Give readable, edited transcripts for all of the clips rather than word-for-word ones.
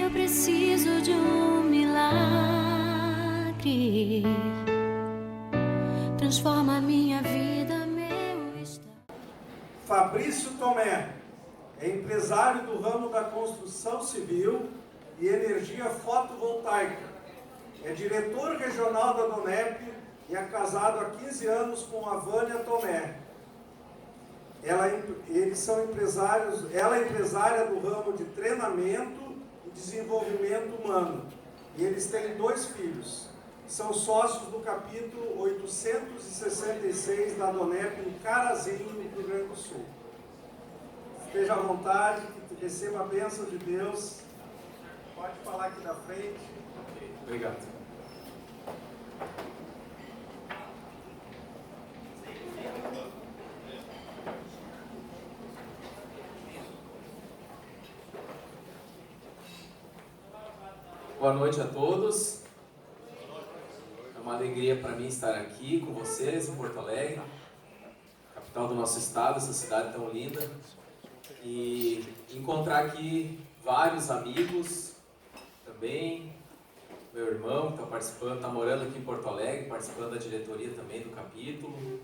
Eu preciso de um milagre. Transforma a minha vida, meu estado. Fabrício Tomé é empresário do ramo da construção civil e energia fotovoltaica. É diretor regional da DONEP e é casado há 15 anos com a Vânia Tomé. Eles são empresários, ela é empresária do ramo de treinamento e desenvolvimento humano. E eles têm 2 filhos. São sócios do capítulo 866 da DONEP em Carazinho, no Rio Grande do Sul. Esteja à vontade, que receba a bênção de Deus. Pode falar aqui da frente. Obrigado. Boa noite a todos. É uma alegria para mim estar aqui com vocês em Porto Alegre, capital do nosso estado, essa cidade tão linda, e encontrar aqui vários amigos também. Meu irmão que está participando, está morando aqui em Porto Alegre, participando da diretoria também do capítulo.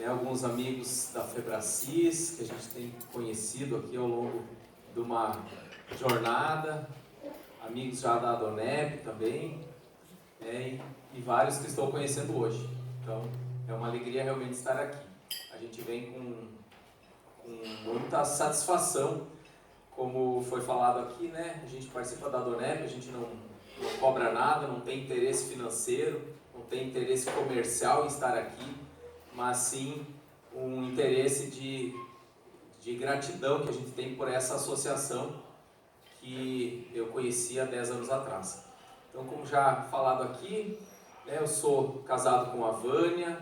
Alguns amigos da Febracis, que a gente tem conhecido aqui ao longo de uma jornada. Amigos já da DONEP também, e vários que estou conhecendo hoje. Então, é uma alegria realmente estar aqui. A gente vem com muita satisfação, como foi falado aqui, né? A gente participa da DONEP, a gente não cobra nada, não tem interesse financeiro, não tem interesse comercial em estar aqui, mas sim um interesse de gratidão que a gente tem por essa associação que eu conheci há 10 anos atrás. Então, como já falado aqui, eu sou casado com a Vânia,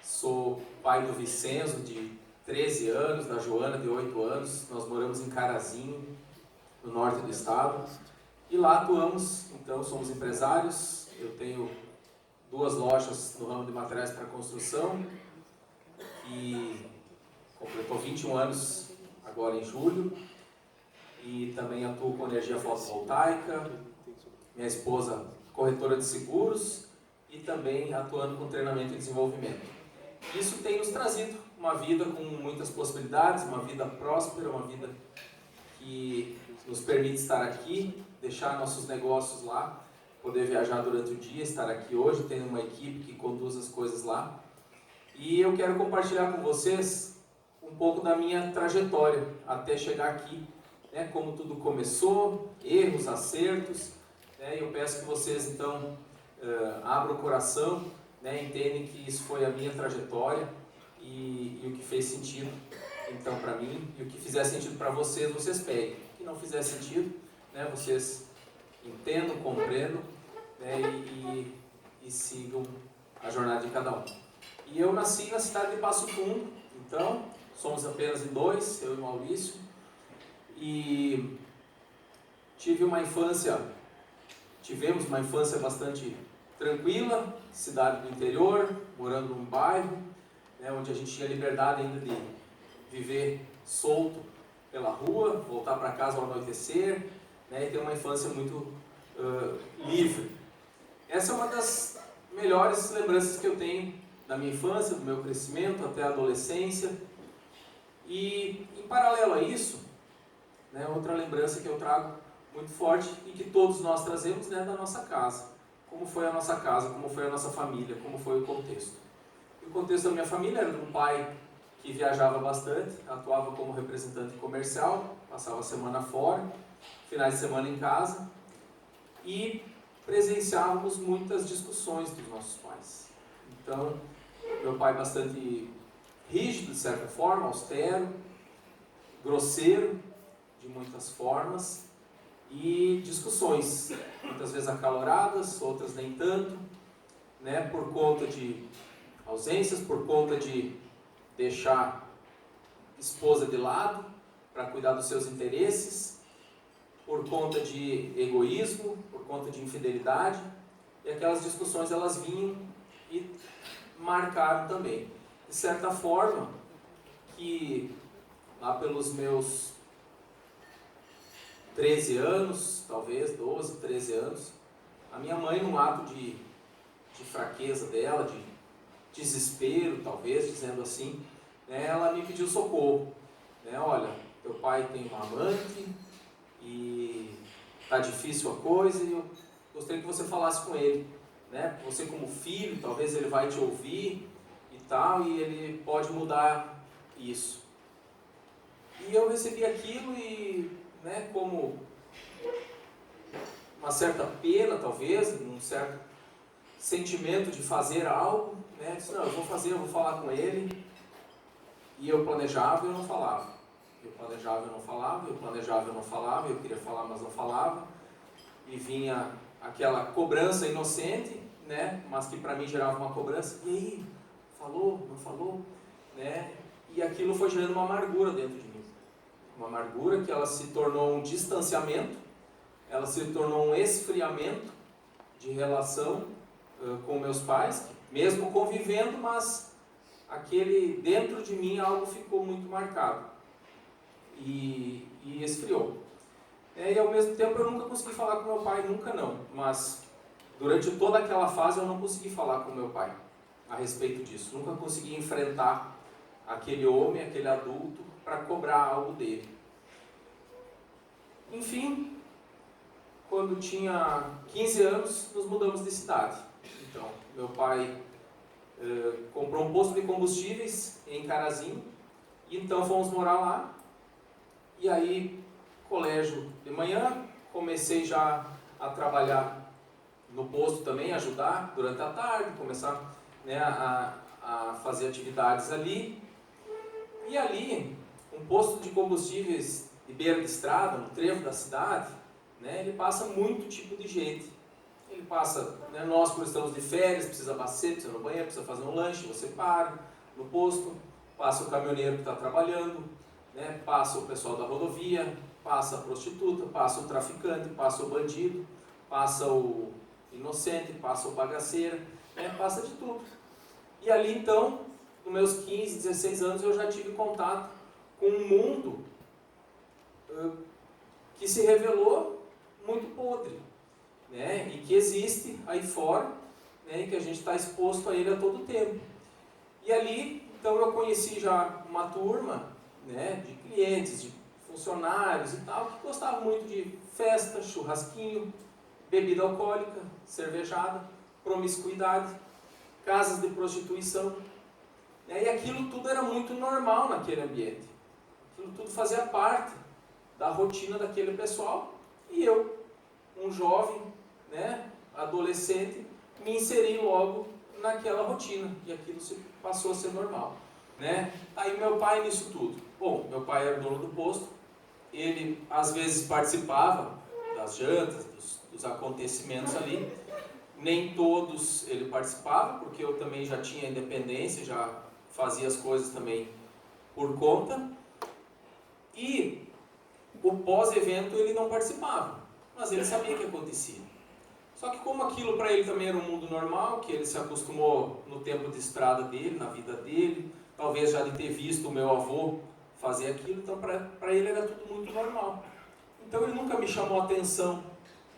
sou pai do Vicenzo, de 13 anos, da Joana, de 8 anos. Nós moramos em Carazinho, no norte do estado, e lá atuamos. Então, somos empresários. Eu tenho 2 lojas no ramo de materiais para construção, que completou 21 anos agora em julho. E também atuo com energia fotovoltaica, minha esposa corretora de seguros e também atuando com treinamento e desenvolvimento. Isso tem nos trazido uma vida com muitas possibilidades, uma vida próspera, uma vida que nos permite estar aqui, deixar nossos negócios lá, poder viajar durante o dia, estar aqui hoje, tendo uma equipe que conduz as coisas lá. E eu quero compartilhar com vocês um pouco da minha trajetória até chegar aqui. Como tudo começou, erros, acertos, eu peço que vocês então abram o coração, entendem que isso foi a minha trajetória e o que fez sentido então para mim, e o que fizer sentido para vocês, vocês peguem. O que não fizer sentido, vocês entendam, compreendam, e sigam a jornada de cada um. E eu nasci na cidade de Passo Fundo, então somos apenas em 2, eu e o Maurício. E tivemos uma infância bastante tranquila, cidade do interior, morando num bairro, onde a gente tinha liberdade ainda de viver solto pela rua, voltar para casa ao anoitecer, e ter uma infância muito livre. Essa é uma das melhores lembranças que eu tenho da minha infância, do meu crescimento até a adolescência. E em paralelo a isso, outra lembrança que eu trago muito forte e que todos nós trazemos, da nossa casa. Como foi a nossa casa, como foi a nossa família, como foi o contexto. E o contexto da minha família era de um pai que viajava bastante, atuava como representante comercial, passava a semana fora, finais de semana em casa, e presenciávamos muitas discussões dos nossos pais. Então, meu pai bastante rígido, de certa forma, austero, grosseiro, de muitas formas, e discussões, muitas vezes acaloradas, outras nem tanto, por conta de ausências, por conta de deixar esposa de lado para cuidar dos seus interesses, por conta de egoísmo, por conta de infidelidade, e aquelas discussões elas vinham e marcaram também. De certa forma, que lá pelos meus 13 anos, talvez 12, 13 anos, a minha mãe, num ato de fraqueza dela, de desespero, talvez, dizendo assim, né, ela me pediu socorro. Né, olha, teu pai tem uma amante e tá difícil a coisa e eu gostaria que você falasse com ele. Né? Você como filho, talvez ele vai te ouvir e tal, e ele pode mudar isso. E eu recebi aquilo e, né, como uma certa pena, talvez, um certo sentimento de fazer algo, né? Disse, não, eu vou fazer, eu vou falar com ele. E eu planejava e eu não falava. Eu planejava e eu não falava, eu planejava e eu não falava, eu queria falar, mas não falava. E vinha aquela cobrança inocente, né? Mas que para mim gerava uma cobrança. E aí, falou, não falou? Né? E aquilo foi gerando uma amargura dentro de mim. Uma amargura que ela se tornou um distanciamento, ela se tornou um esfriamento de relação com meus pais, mesmo convivendo, mas aquele dentro de mim algo ficou muito marcado e esfriou. E ao mesmo tempo eu nunca consegui falar com meu pai, nunca não, mas durante toda aquela fase eu não consegui falar com meu pai a respeito disso, nunca consegui enfrentar aquele homem, aquele adulto, para cobrar algo dele. Enfim, quando tinha 15 anos, nos mudamos de cidade. Então, meu pai comprou um posto de combustíveis em Carazinho, e então fomos morar lá. E aí, colégio de manhã, comecei já a trabalhar no posto também, ajudar durante a tarde, começar, né, a fazer atividades ali. E ali, um posto de combustíveis de beira de estrada, no trevo da cidade, né, ele passa muito tipo de gente. Ele passa, né, nós quando estamos de férias, precisa abastecer, precisa ir no banheiro, precisa fazer um lanche, você para no posto, passa o caminhoneiro que está trabalhando, né, passa o pessoal da rodovia, passa a prostituta, passa o traficante, passa o bandido, passa o inocente, passa o bagaceiro, né, passa de tudo. E ali então, nos meus 15, 16 anos, eu já tive contato com um mundo que se revelou muito podre, né? E que existe aí fora, né? E que a gente está exposto a ele a todo tempo. E ali, então, eu conheci já uma turma, né, de clientes, de funcionários e tal, que gostavam muito de festa, churrasquinho, bebida alcoólica, cervejada, promiscuidade, casas de prostituição. E aquilo tudo era muito normal naquele ambiente. Aquilo tudo fazia parte da rotina daquele pessoal. E eu, um jovem, né, adolescente, me inseri logo naquela rotina. E aquilo passou a ser normal. Né? Aí meu pai nisso tudo. Bom, meu pai era dono do posto. Ele às vezes participava das jantas, dos acontecimentos ali. Nem todos ele participava, porque eu também já tinha independência, já fazia as coisas também por conta. E o pós-evento ele não participava, mas ele sabia o que acontecia. Só que como aquilo para ele também era um mundo normal, que ele se acostumou no tempo de estrada dele, na vida dele, talvez já de ter visto o meu avô fazer aquilo, então para ele era tudo muito normal. Então ele nunca me chamou a atenção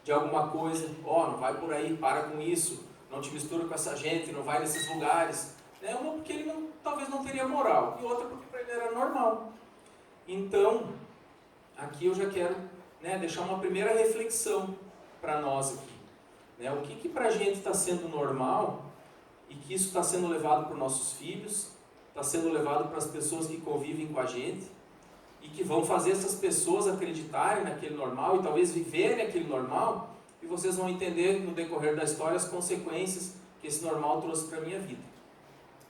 de alguma coisa, não vai por aí, para com isso, não te mistura com essa gente, não vai nesses lugares. Né? Uma porque ele talvez não teria moral, e outra porque para ele era normal. Então, aqui eu já quero, né, deixar uma primeira reflexão para nós aqui. Né? O que para a gente está sendo normal e que isso está sendo levado para os nossos filhos, está sendo levado para as pessoas que convivem com a gente e que vão fazer essas pessoas acreditarem naquele normal e talvez viverem aquele normal, e vocês vão entender no decorrer da história as consequências que esse normal trouxe para a minha vida.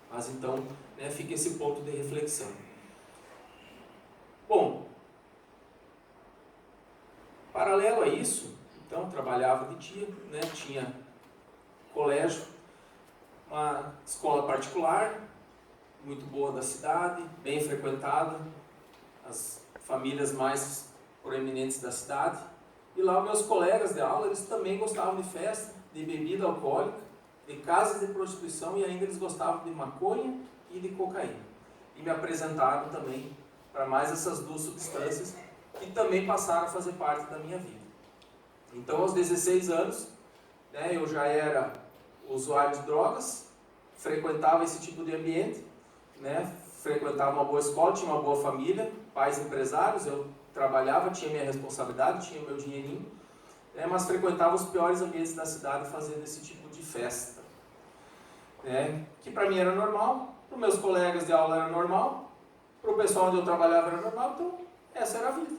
Mas então, né, fica esse ponto de reflexão. Bom, paralelo a isso, então trabalhava de dia, né, tinha colégio, uma escola particular, muito boa da cidade, bem frequentada, as famílias mais proeminentes da cidade. E lá meus colegas de aula, eles também gostavam de festa, de bebida alcoólica, de casas de prostituição, e ainda eles gostavam de maconha e de cocaína. E me apresentaram também para mais essas duas substâncias que também passaram a fazer parte da minha vida. Então, aos 16 anos, né, eu já era usuário de drogas, frequentava esse tipo de ambiente, né, frequentava uma boa escola, tinha uma boa família, pais empresários, eu trabalhava, tinha minha responsabilidade, tinha meu dinheirinho, né, mas frequentava os piores ambientes da cidade fazendo esse tipo de festa, né, que para mim era normal, para os meus colegas de aula era normal, para o pessoal onde eu trabalhava era normal, então essa era a vida,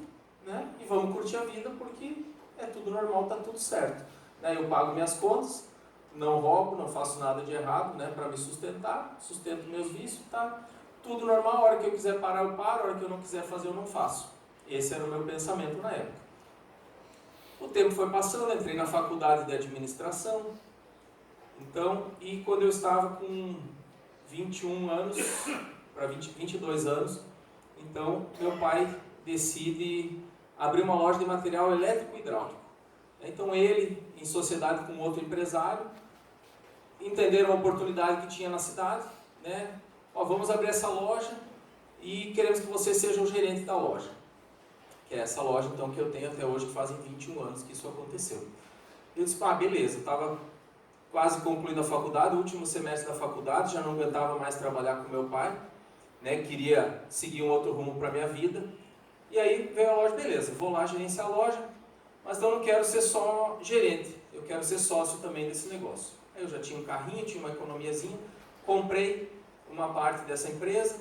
né, e vamos curtir a vida porque é tudo normal, está tudo certo, né, eu pago minhas contas, não roubo, não faço nada de errado, né, para me sustentar, sustento meus vícios, tá tudo normal, a hora que eu quiser parar eu paro, a hora que eu não quiser fazer eu não faço. Esse era o meu pensamento na época. O tempo foi passando, entrei na faculdade de administração, então, e quando eu estava com 21 anos, para 22 anos, então meu pai decide abrir uma loja de material elétrico e hidráulico. Então ele, em sociedade com outro empresário, entenderam a oportunidade que tinha na cidade, né? Ó, vamos abrir essa loja e queremos que você seja o gerente da loja. Que é essa loja então que eu tenho até hoje, que fazem 21 anos que isso aconteceu. Eu disse, beleza, eu estava quase concluindo a faculdade, o último semestre da faculdade, já não aguentava mais trabalhar com meu pai, né? Queria seguir um outro rumo para a minha vida. E aí veio a loja, beleza, vou lá gerenciar a loja, mas então eu não quero ser só gerente, eu quero ser sócio também desse negócio. Aí eu já tinha um carrinho, tinha uma economiazinha, comprei uma parte dessa empresa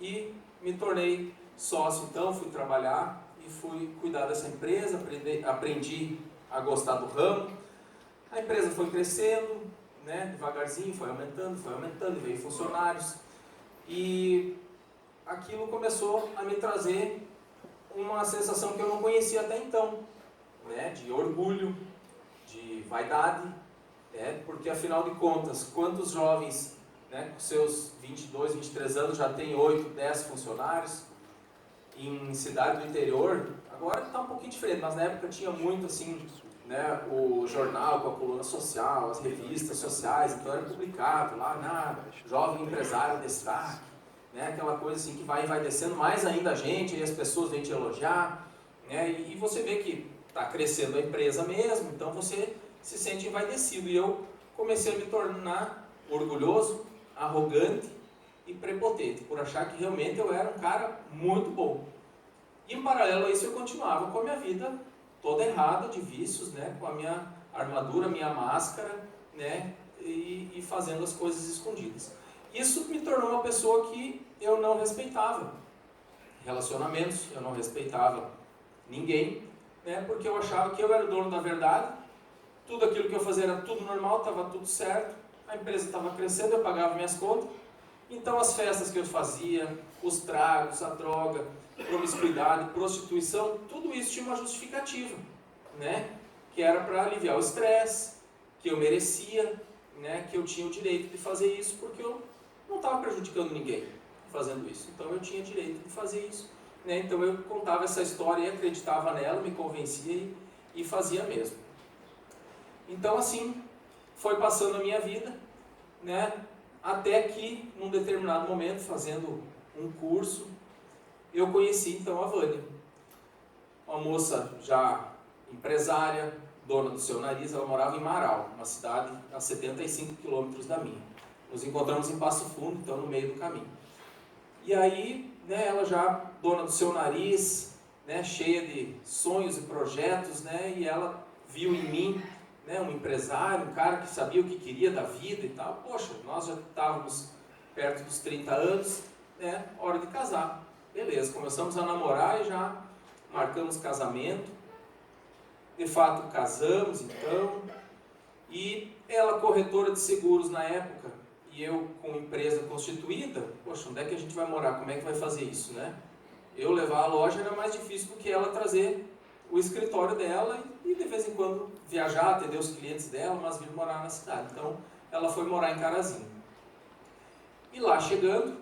e me tornei sócio, então fui trabalhar e fui cuidar dessa empresa, aprendi a gostar do ramo. A empresa foi crescendo, né, devagarzinho, foi aumentando, veio funcionários e aquilo começou a me trazer uma sensação que eu não conhecia até então, né, de orgulho, de vaidade, né, porque afinal de contas, quantos jovens, né, com seus 22, 23 anos já tem 8, 10 funcionários em cidade do interior? Agora está um pouquinho diferente, mas na época tinha muito assim, né, o jornal com a coluna social, as revistas sociais, então era publicado lá, jovem empresário destaque, né, aquela coisa assim que vai descendo mais ainda a gente, e as pessoas vêm te elogiar, né, e você vê que está crescendo a empresa mesmo, então você se sente envaidecido. E eu comecei a me tornar orgulhoso, arrogante e prepotente, por achar que realmente eu era um cara muito bom. E em paralelo a isso eu continuava com a minha vida toda errada de vícios, né, com a minha armadura, minha máscara, né, e fazendo as coisas escondidas. Isso me tornou uma pessoa que eu não respeitava relacionamentos, eu não respeitava ninguém, né, porque eu achava que eu era o dono da verdade, tudo aquilo que eu fazia era tudo normal, estava tudo certo, a empresa estava crescendo, eu pagava minhas contas, então as festas que eu fazia, os tragos, a droga, promiscuidade, prostituição, tudo isso tinha uma justificativa, né, que era para aliviar o estresse, que eu merecia, né, que eu tinha o direito de fazer isso, porque eu não estava prejudicando ninguém fazendo isso, então eu tinha direito de fazer isso, né, então eu contava essa história e acreditava nela, me convencia e fazia mesmo. Então assim, foi passando a minha vida, né, até que num determinado momento, fazendo um curso, eu conheci então a Vânia, uma moça já empresária, dona do seu nariz. Ela morava em Marau, uma cidade a 75 quilômetros da minha. Nos encontramos em Passo Fundo, então no meio do caminho. E aí, né, ela já dona do seu nariz, né, cheia de sonhos e projetos, né, e ela viu em mim, né, um empresário, um cara que sabia o que queria da vida e tal. Poxa, nós já estávamos perto dos 30 anos, né, hora de casar. Beleza, começamos a namorar e já marcamos casamento. De fato, casamos então. E ela, corretora de seguros na época, e eu com empresa constituída, poxa, onde é que a gente vai morar? Como é que vai fazer isso, né? Eu levar a loja era mais difícil do que ela trazer o escritório dela e de vez em quando viajar, atender os clientes dela, mas vir morar na cidade. Então, ela foi morar em Carazinho. E lá chegando,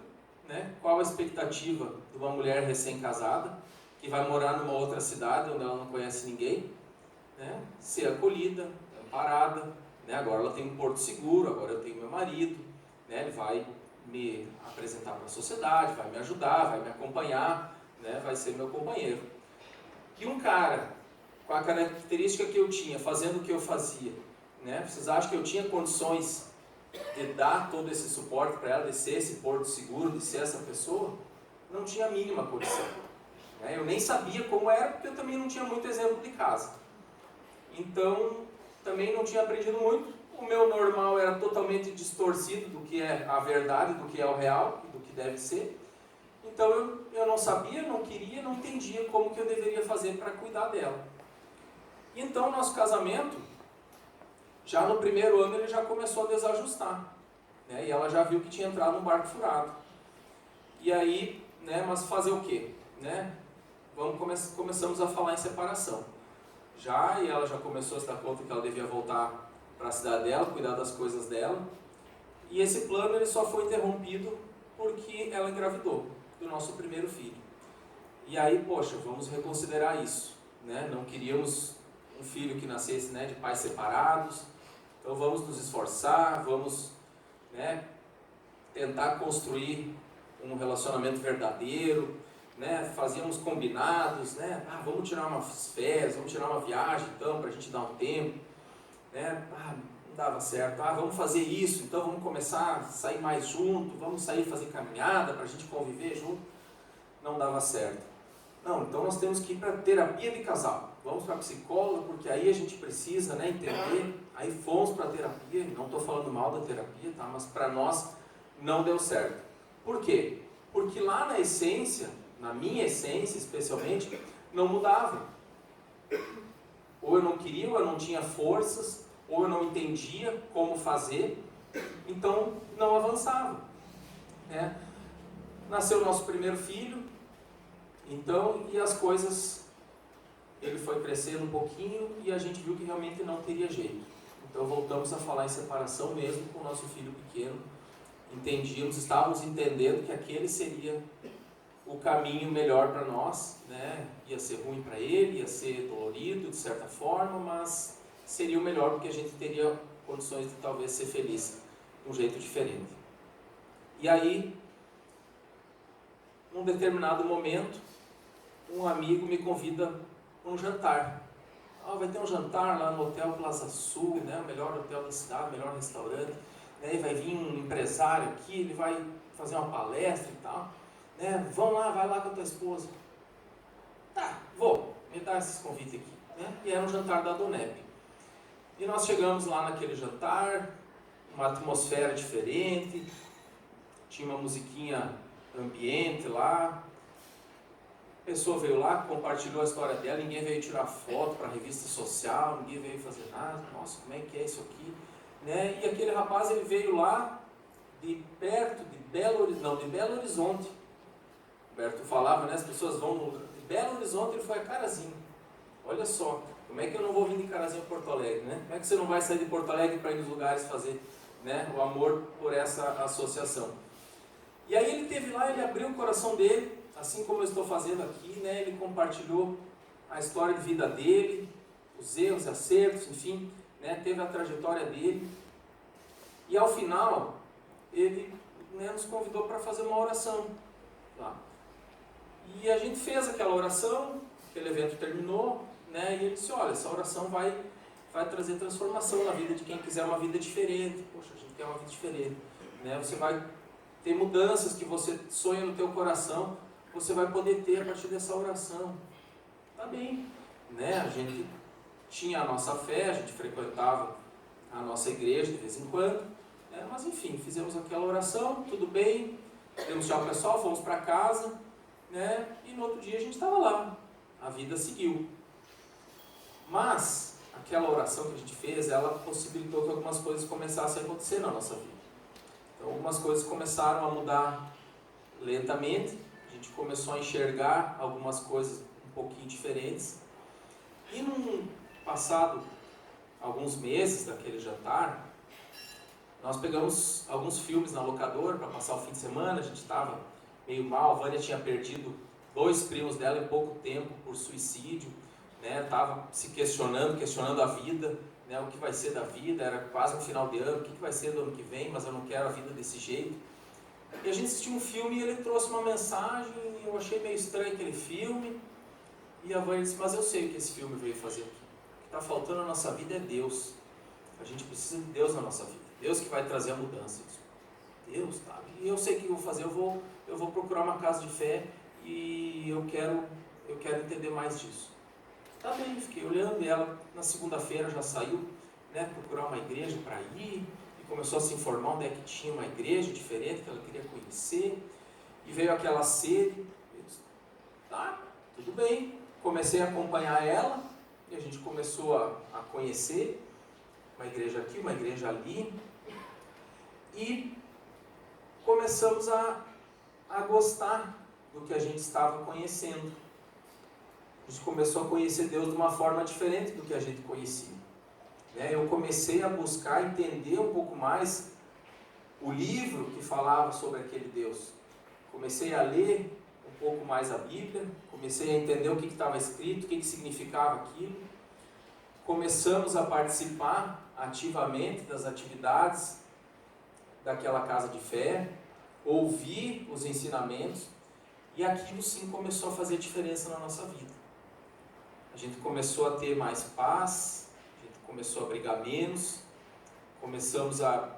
né, qual a expectativa de uma mulher recém-casada, que vai morar numa outra cidade onde ela não conhece ninguém, né, ser acolhida, amparada, né, agora ela tem um porto seguro, agora eu tenho meu marido, né, ele vai me apresentar para a sociedade, vai me ajudar, vai me acompanhar, né, vai ser meu companheiro. que um cara com a característica que eu tinha, fazendo o que eu fazia, né? Vocês acham que eu tinha condições de dar todo esse suporte para ela, de ser esse porto seguro, de ser essa pessoa? Não tinha a mínima condição. Né? Eu nem sabia como era, porque eu também não tinha muito exemplo de casa. Então, também não tinha aprendido muito. O meu normal era totalmente distorcido do que é a verdade, do que é o real, do que deve ser. Então, eu não sabia, não queria, não entendia como que eu deveria fazer para cuidar dela. Então, nosso casamento, já no primeiro ano, ele já começou a desajustar. Né? E ela já viu que tinha entrado num barco furado. E aí, né, mas fazer o quê? Né? Começamos a falar em separação. E ela já começou a se dar conta que ela devia voltar para a cidade dela, cuidar das coisas dela. E esse plano ele só foi interrompido porque ela engravidou do nosso primeiro filho. E aí, poxa, vamos reconsiderar isso. Né? Não queríamos um filho que nascesse, né, de pais separados. Então vamos nos esforçar, vamos, né, tentar construir um relacionamento verdadeiro. Né? Fazíamos combinados, né? Vamos tirar umas férias, vamos tirar uma viagem então, para a gente dar um tempo. Né? Não dava certo. Vamos fazer isso, então vamos começar a sair mais junto, vamos sair fazer caminhada para a gente conviver junto. Não dava certo. Não, então nós temos que ir para terapia de casal. Vamos para psicólogo, porque aí a gente precisa, né, entender. Aí fomos para terapia, não estou falando mal da terapia, tá? Mas para nós não deu certo. Por quê? Porque lá na essência, na minha essência especialmente, não mudava. Ou eu não queria, ou eu não tinha forças, ou eu não entendia como fazer, então não avançava. Né? Nasceu o nosso primeiro filho, então, e as coisas, ele foi crescendo um pouquinho e a gente viu que realmente não teria jeito. Então voltamos a falar em separação mesmo com o nosso filho pequeno. Estávamos entendendo que aquele seria o caminho melhor para nós, né? Ia ser ruim para ele, ia ser dolorido de certa forma, mas seria o melhor porque a gente teria condições de talvez ser feliz de um jeito diferente. E aí, num determinado momento, um amigo me convida para um jantar. Vai ter um jantar lá no Hotel Plaza Sul, né? O melhor hotel da cidade, o melhor restaurante. Né? Vai vir um empresário aqui, ele vai fazer uma palestra e tal. Né? Vão lá, vai lá com a tua esposa. Tá, vou, me dá esses convites aqui. Né? E era um jantar da Donep. E nós chegamos lá naquele jantar, uma atmosfera diferente, tinha uma musiquinha ambiente lá. A pessoa veio lá, compartilhou a história dela, ninguém veio tirar foto para revista social, ninguém veio fazer nada. Nossa, como é que é isso aqui? Né? E aquele rapaz, ele veio lá de perto de Belo Horizonte. O Berto falava, né? As pessoas vão de Belo Horizonte, ele foi a Carazinho. Olha só, como é que eu não vou vir de Carazinho a Porto Alegre, né? Como é que você não vai sair de Porto Alegre para ir nos lugares fazer, né, o amor por essa associação? E aí ele teve lá, ele abriu o coração dele, assim como eu estou fazendo aqui, né? Ele compartilhou a história de vida dele, os erros, acertos, enfim, né? Teve a trajetória dele. E ao final, ele, né, nos convidou para fazer uma oração lá. E a gente fez aquela oração, aquele evento terminou, né? E ele disse, olha, essa oração vai trazer transformação na vida de quem quiser uma vida diferente. Poxa, a gente quer uma vida diferente, né? Você vai ter mudanças que você sonha no teu coração, você vai poder ter a partir dessa oração. Tá bem, né? A gente tinha a nossa fé, a gente frequentava a nossa igreja de vez em quando, né? Mas enfim, fizemos aquela oração, tudo bem, demos tchau pessoal, fomos para casa, né? E no outro dia a gente estava lá, a vida seguiu. Mas aquela oração que a gente fez, ela possibilitou que algumas coisas começassem a acontecer na nossa vida. Então algumas coisas começaram a mudar lentamente, a gente começou a enxergar algumas coisas um pouquinho diferentes. E num passado, alguns meses daquele jantar, nós pegamos alguns filmes na locadora para passar o fim de semana. A gente estava meio mal, a Vânia tinha perdido 2 primos dela em pouco tempo por suicídio, né? Estava se questionando a vida, né? O que vai ser da vida, era quase um final de ano, o que vai ser do ano que vem, mas eu não quero a vida desse jeito. E a gente assistiu um filme e ele trouxe uma mensagem, eu achei meio estranho aquele filme, E a Vânia disse, mas eu sei o que esse filme veio fazer aqui. O que está faltando na nossa vida é Deus. A gente precisa de Deus na nossa vida. Deus que vai trazer a mudança. Eu disse, Deus, tá? E eu sei o que eu vou fazer. Eu vou procurar uma casa de fé e eu quero entender mais disso. Tá bem, fiquei olhando e ela na segunda-feira já saiu, né, procurar uma igreja para ir e começou a se informar onde é que tinha uma igreja diferente que ela queria conhecer e veio aquela sede. Eu disse, tá, tudo bem. Comecei a acompanhar ela e a gente começou a conhecer uma igreja aqui, uma igreja ali e começamos a gostar do que a gente estava conhecendo. A gente começou a conhecer Deus de uma forma diferente do que a gente conhecia. Eu comecei a buscar entender um pouco mais o livro que falava sobre aquele Deus. Comecei a ler um pouco mais a Bíblia, comecei a entender o que estava escrito, o que significava aquilo. Começamos a participar ativamente das atividades daquela casa de fé, ouvir os ensinamentos, e aquilo sim começou a fazer diferença na nossa vida. A gente começou a ter mais paz, a gente começou a brigar menos, começamos a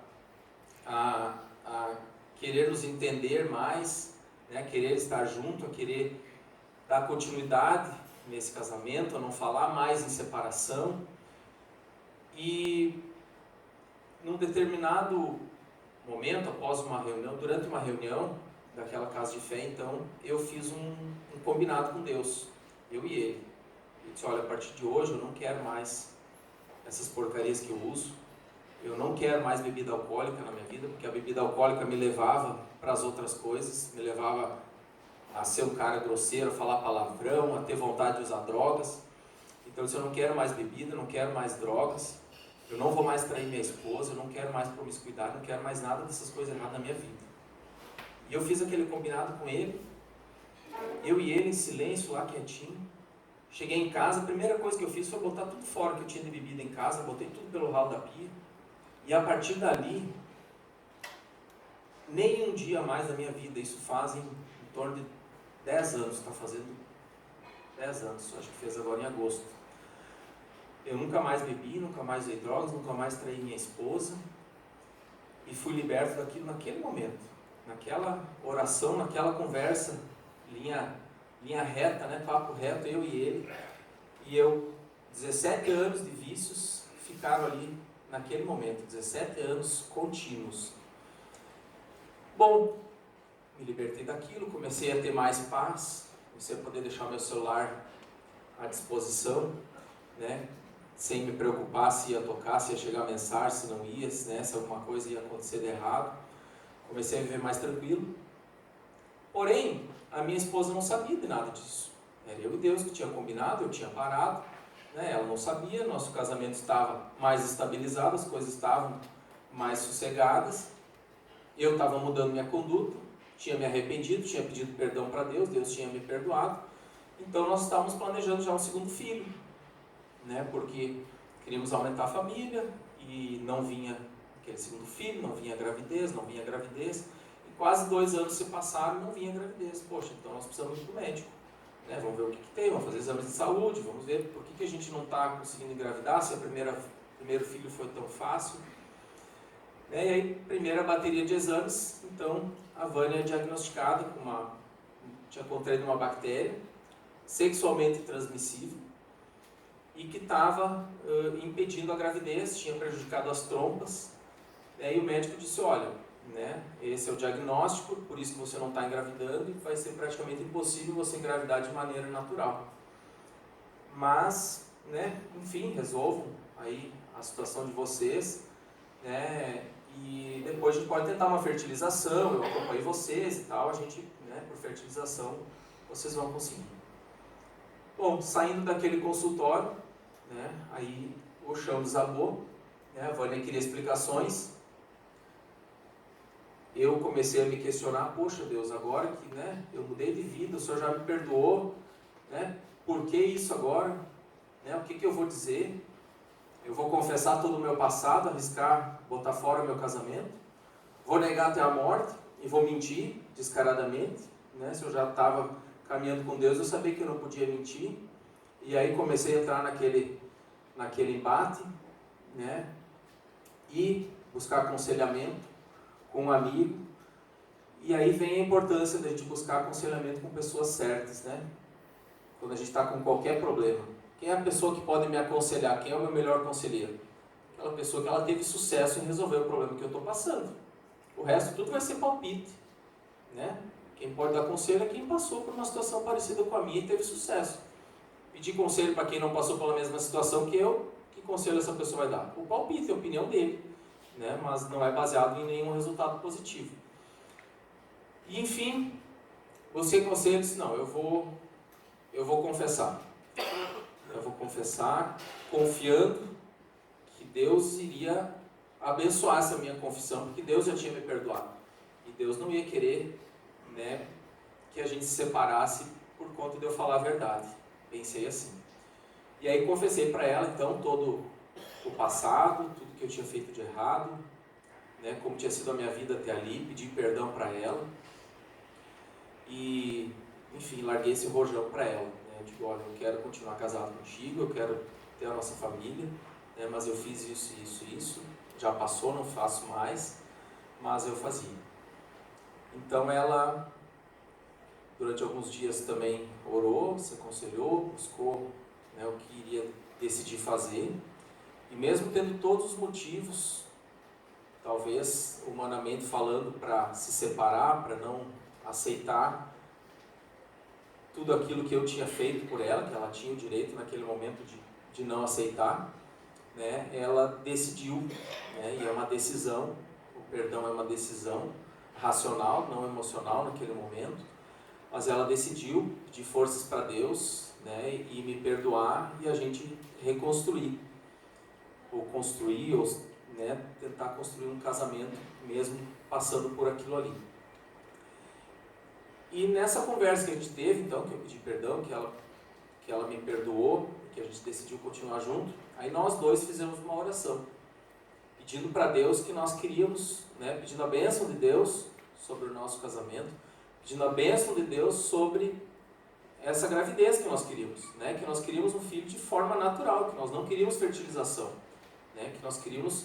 querer nos entender mais, né? Querer estar junto, a querer dar continuidade nesse casamento, a não falar mais em separação. E num determinado momento, após uma reunião, durante uma reunião daquela casa de fé, então, eu fiz um combinado com Deus, eu e ele. Eu disse, olha, a partir de hoje eu não quero mais essas porcarias que eu uso, eu não quero mais bebida alcoólica na minha vida, porque a bebida alcoólica me levava para as outras coisas, me levava a ser um cara grosseiro, a falar palavrão, a ter vontade de usar drogas. Então eu disse, eu não quero mais bebida, não quero mais drogas, eu não vou mais trair minha esposa, eu não quero mais promiscuidade, não quero mais nada dessas coisas erradas na minha vida. E eu fiz aquele combinado com ele, eu e ele em silêncio, lá quietinho. Cheguei em casa, a primeira coisa que eu fiz foi botar tudo fora que eu tinha de bebida em casa, botei tudo pelo ralo da pia. E a partir dali, nem um dia mais da minha vida, isso fazem em torno de 10 anos, está fazendo 10 anos, acho que fez agora em agosto. Eu nunca mais bebi, nunca mais usei drogas, nunca mais traí minha esposa e fui liberto daquilo naquele momento, naquela oração, naquela conversa, linha reta, né? Papo reto, eu e ele. E eu, 17 anos de vícios ficaram ali naquele momento, 17 anos contínuos. Bom, me libertei daquilo, comecei a ter mais paz, comecei a poder deixar meu celular à disposição, né? Sem me preocupar se ia tocar, se ia chegar mensagem, se não ia, né? Se alguma coisa ia acontecer de errado. Comecei a viver mais tranquilo. Porém, a minha esposa não sabia de nada disso. Era eu e Deus que tinha combinado, eu tinha parado, né? Ela não sabia, nosso casamento estava mais estabilizado, as coisas estavam mais sossegadas. Eu estava mudando minha conduta, tinha me arrependido, tinha pedido perdão para Deus, Deus tinha me perdoado. Então nós estávamos planejando já um segundo filho, né? Porque queríamos aumentar a família e não vinha aquele segundo filho, não vinha gravidez. E quase 2 anos se passaram e não vinha gravidez. Poxa, então nós precisamos ir para o médico, né? Vamos ver o que tem, vamos fazer exames de saúde, vamos ver por que a gente não está conseguindo engravidar, se o primeiro filho foi tão fácil. E aí, primeira bateria de exames, então a Vânia é diagnosticada com tinha contraído uma bactéria sexualmente transmissível e que estava impedindo a gravidez, tinha prejudicado as trompas. E o médico disse, olha, né, esse é o diagnóstico, por isso que você não está engravidando e vai ser praticamente impossível você engravidar de maneira natural. Mas, né, enfim, resolvam aí a situação de vocês, né, e depois a gente pode tentar uma fertilização, eu acompanho vocês e tal, a gente, né, por fertilização, vocês vão conseguir. Bom, saindo daquele consultório, né, aí o chão desabou, né, a Vânia queria explicações. Eu comecei a me questionar, poxa Deus, agora que, né, eu mudei de vida, o Senhor já me perdoou, né, por que isso agora? Né, o que eu vou dizer? Eu vou confessar todo o meu passado, arriscar, botar fora o meu casamento? Vou negar até a morte e vou mentir descaradamente? Né? Se eu já estava caminhando com Deus, eu sabia que eu não podia mentir. E aí comecei a entrar naquele embate, né? E buscar aconselhamento com um amigo. E aí vem a importância da gente buscar aconselhamento com pessoas certas, né? Quando a gente está com qualquer problema. Quem é a pessoa que pode me aconselhar? Quem é o meu melhor conselheiro? Aquela pessoa que ela teve sucesso em resolver o problema que eu estou passando. O resto tudo vai ser palpite, né? Quem pode dar conselho é quem passou por uma situação parecida com a minha e teve sucesso. Pedir conselho para quem não passou pela mesma situação que eu, que conselho essa pessoa vai dar? O palpite, a opinião dele, né? Mas não é baseado em nenhum resultado positivo. E enfim, busquei conselho e disse, não, eu vou confessar. Eu vou confessar confiando que Deus iria abençoar essa minha confissão, porque Deus já tinha me perdoado. E Deus não ia querer, né, que a gente se separasse por conta de eu falar a verdade. Pensei assim. E aí confessei para ela, então, todo o passado, tudo que eu tinha feito de errado, né, como tinha sido a minha vida até ali, pedi perdão para ela. E, enfim, larguei esse rojão para ela. Né, digo, olha, eu quero continuar casado contigo, eu quero ter a nossa família, né, mas eu fiz isso, já passou, não faço mais, mas eu fazia. Então ela, durante alguns dias também orou, se aconselhou, buscou, né, o que iria decidir fazer. E mesmo tendo todos os motivos, talvez humanamente falando, para se separar, para não aceitar tudo aquilo que eu tinha feito por ela, que ela tinha o direito naquele momento de não aceitar, né, ela decidiu, né, e é uma decisão, o perdão é uma decisão racional, não emocional naquele momento, mas ela decidiu pedir forças para Deus, né, e me perdoar e a gente reconstruir, ou construir, ou, né, tentar construir um casamento mesmo passando por aquilo ali. E nessa conversa que a gente teve, então, que eu pedi perdão, que ela me perdoou, que a gente decidiu continuar junto, aí nós dois fizemos uma oração, pedindo para Deus que nós queríamos, né, pedindo a bênção de Deus sobre o nosso casamento, pedindo a bênção de Deus sobre essa gravidez que nós queríamos, né, que nós queríamos um filho de forma natural, que nós não queríamos fertilização, né, que nós queríamos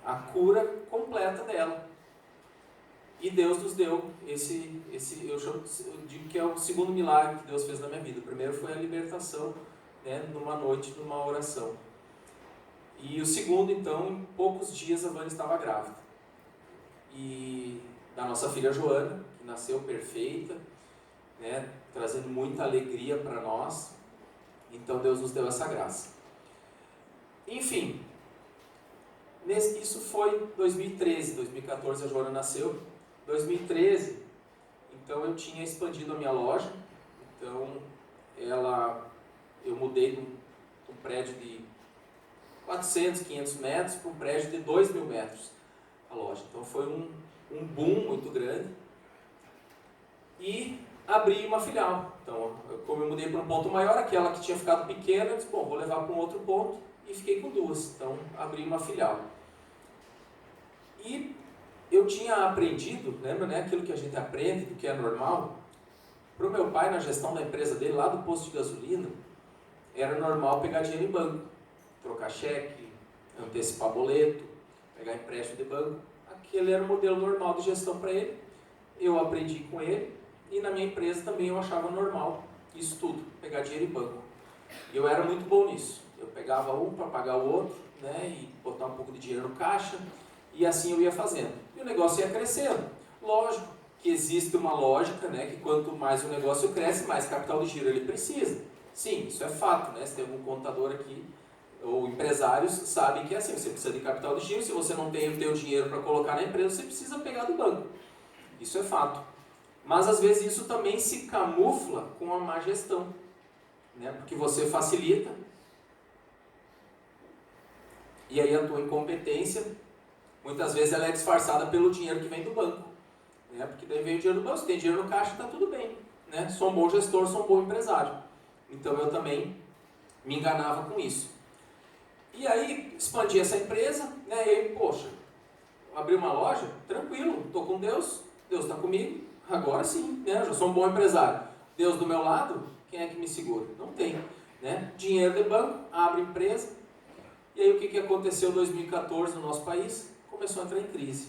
a cura completa dela. E Deus nos deu esse eu digo que é o segundo milagre que Deus fez na minha vida. O primeiro foi a libertação, né, numa noite, numa oração. E o segundo, então, em poucos dias a Vânia estava grávida. E da nossa filha Joana, que nasceu perfeita, né, trazendo muita alegria para nós. Então Deus nos deu essa graça. Enfim, isso foi 2013, 2014 a Joana nasceu. 2013, então eu tinha expandido a minha loja, então eu mudei de um prédio de 400, 500 metros para um prédio de 2.000 metros a loja. Então foi um boom muito grande e abri uma filial. Então, como eu mudei para um ponto maior, aquela que tinha ficado pequena, eu disse, bom, vou levar para um outro ponto e fiquei com duas. Então abri uma filial. E eu tinha aprendido, lembra, né, aquilo que a gente aprende, do que é normal? Para o meu pai, na gestão da empresa dele, lá do posto de gasolina, era normal pegar dinheiro em banco, trocar cheque, antecipar boleto, pegar empréstimo de banco. Aquele era o modelo normal de gestão para ele. Eu aprendi com ele e na minha empresa também eu achava normal isso tudo, pegar dinheiro em banco. E eu era muito bom nisso. Eu pegava um para pagar o outro, né, e botar um pouco de dinheiro no caixa, e assim eu ia fazendo. E o negócio ia crescendo. Lógico que existe uma lógica, né, que quanto mais o negócio cresce, mais capital de giro ele precisa. Sim, isso é fato, né? Se tem algum contador aqui, ou empresários, sabem que é assim, você precisa de capital de giro, se você não tem o teu dinheiro para colocar na empresa, você precisa pegar do banco. Isso é fato. Mas às vezes isso também se camufla com a má gestão, né? Porque você facilita, e aí a tua incompetência, muitas vezes ela é disfarçada pelo dinheiro que vem do banco, né? Porque daí vem o dinheiro do banco, se tem dinheiro no caixa, está tudo bem, né? Sou um bom gestor, sou um bom empresário. Então eu também me enganava com isso. E aí expandi essa empresa, né? E aí, poxa, abri uma loja, tranquilo, estou com Deus, Deus está comigo, agora sim, né? Eu já sou um bom empresário. Deus do meu lado, quem é que me segura? Não tem. né? Dinheiro de banco, abre empresa. E aí o que aconteceu em 2014 no nosso país? Começou a entrar em crise,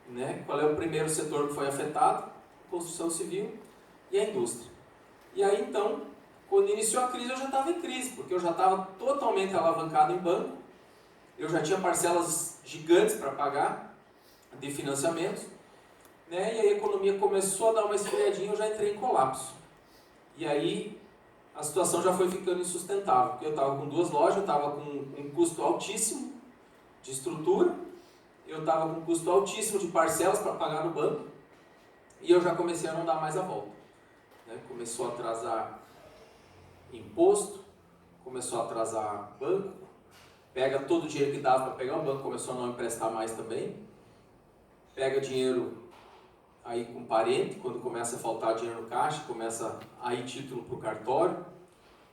né? Qual é o primeiro setor que foi afetado? Construção civil e a indústria. E aí então, quando iniciou a crise, eu já estava em crise, porque eu já estava totalmente alavancado em banco, eu já tinha parcelas gigantes para pagar de financiamentos, né? E aí a economia começou a dar uma esfriadinha, eu já entrei em colapso. E aí a situação já foi ficando insustentável, porque eu estava com 2 lojas, eu estava com um custo altíssimo de estrutura, eu estava com um custo altíssimo de parcelas para pagar no banco, e eu já comecei a não dar mais a volta, né? Começou a atrasar imposto, começou a atrasar banco, pega todo o dinheiro que dava para pegar, o banco começou a não emprestar mais também, pega dinheiro aí com parente, quando começa a faltar dinheiro no caixa, começa a ir título para o cartório,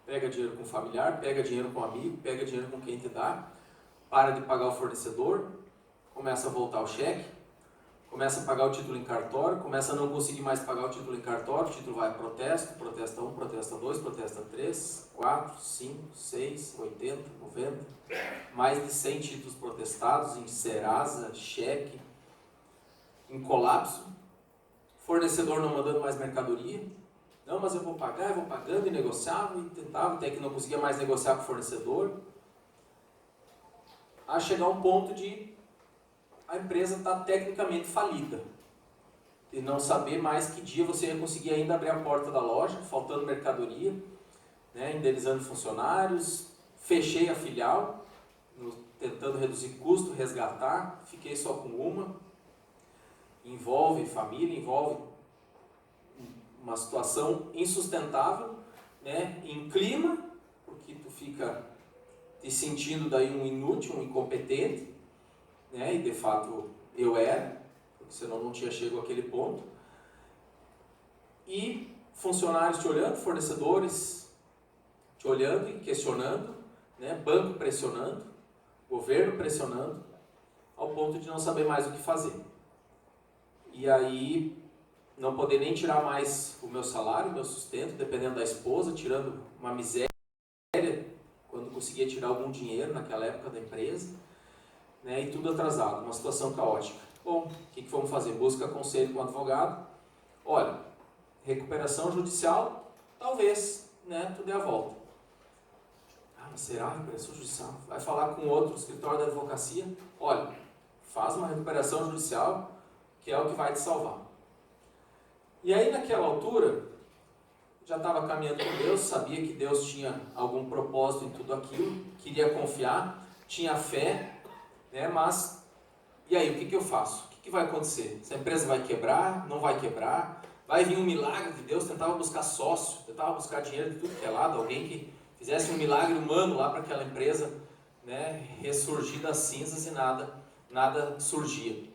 pega dinheiro com familiar, pega dinheiro com amigo, pega dinheiro com quem te dá, para de pagar o fornecedor, começa a voltar o cheque, começa a pagar o título em cartório, começa a não conseguir mais pagar o título em cartório, o título vai a protesto, protesta 1, protesta 2, protesta 3, 4, 5, 6, 80, 90, mais de 100 títulos protestados em Serasa, cheque, em colapso, fornecedor não mandando mais mercadoria, não, mas eu vou pagar, eu vou pagando e negociava e tentava, até que não conseguia mais negociar com o fornecedor, a chegar a um ponto de a empresa está tecnicamente falida, e não saber mais que dia você ia conseguir ainda abrir a porta da loja, faltando mercadoria, né, indenizando funcionários, fechei a filial, tentando reduzir custo, resgatar, fiquei só com uma, envolve família, envolve uma situação insustentável, né, em clima, porque tu fica te sentindo daí um inútil, um incompetente, né, e de fato eu era, porque senão não tinha chegado àquele ponto, e funcionários te olhando, fornecedores te olhando e questionando, né, banco pressionando, governo pressionando, ao ponto de não saber mais o que fazer. E aí não poder nem tirar mais o meu salário, o meu sustento, dependendo da esposa, tirando uma miséria, quando conseguia tirar algum dinheiro naquela época da empresa, né, e tudo atrasado, uma situação caótica. Bom, o que vamos fazer? Busca conselho com o advogado. Olha, recuperação judicial, talvez, né, tu dê a volta. Ah, mas será recuperação judicial? Vai falar com outro escritório da advocacia. Olha, faz uma recuperação judicial, que é o que vai te salvar. E aí naquela altura, já estava caminhando com Deus, sabia que Deus tinha algum propósito em tudo aquilo, queria confiar, tinha fé, né? Mas, e aí, o que eu faço? O que vai acontecer? Essa empresa vai quebrar? Não vai quebrar? Vai vir um milagre de Deus? Tentava buscar sócio, tentava buscar dinheiro de tudo que é lado, alguém que fizesse um milagre humano lá para aquela empresa, né, ressurgir das cinzas, e nada surgia.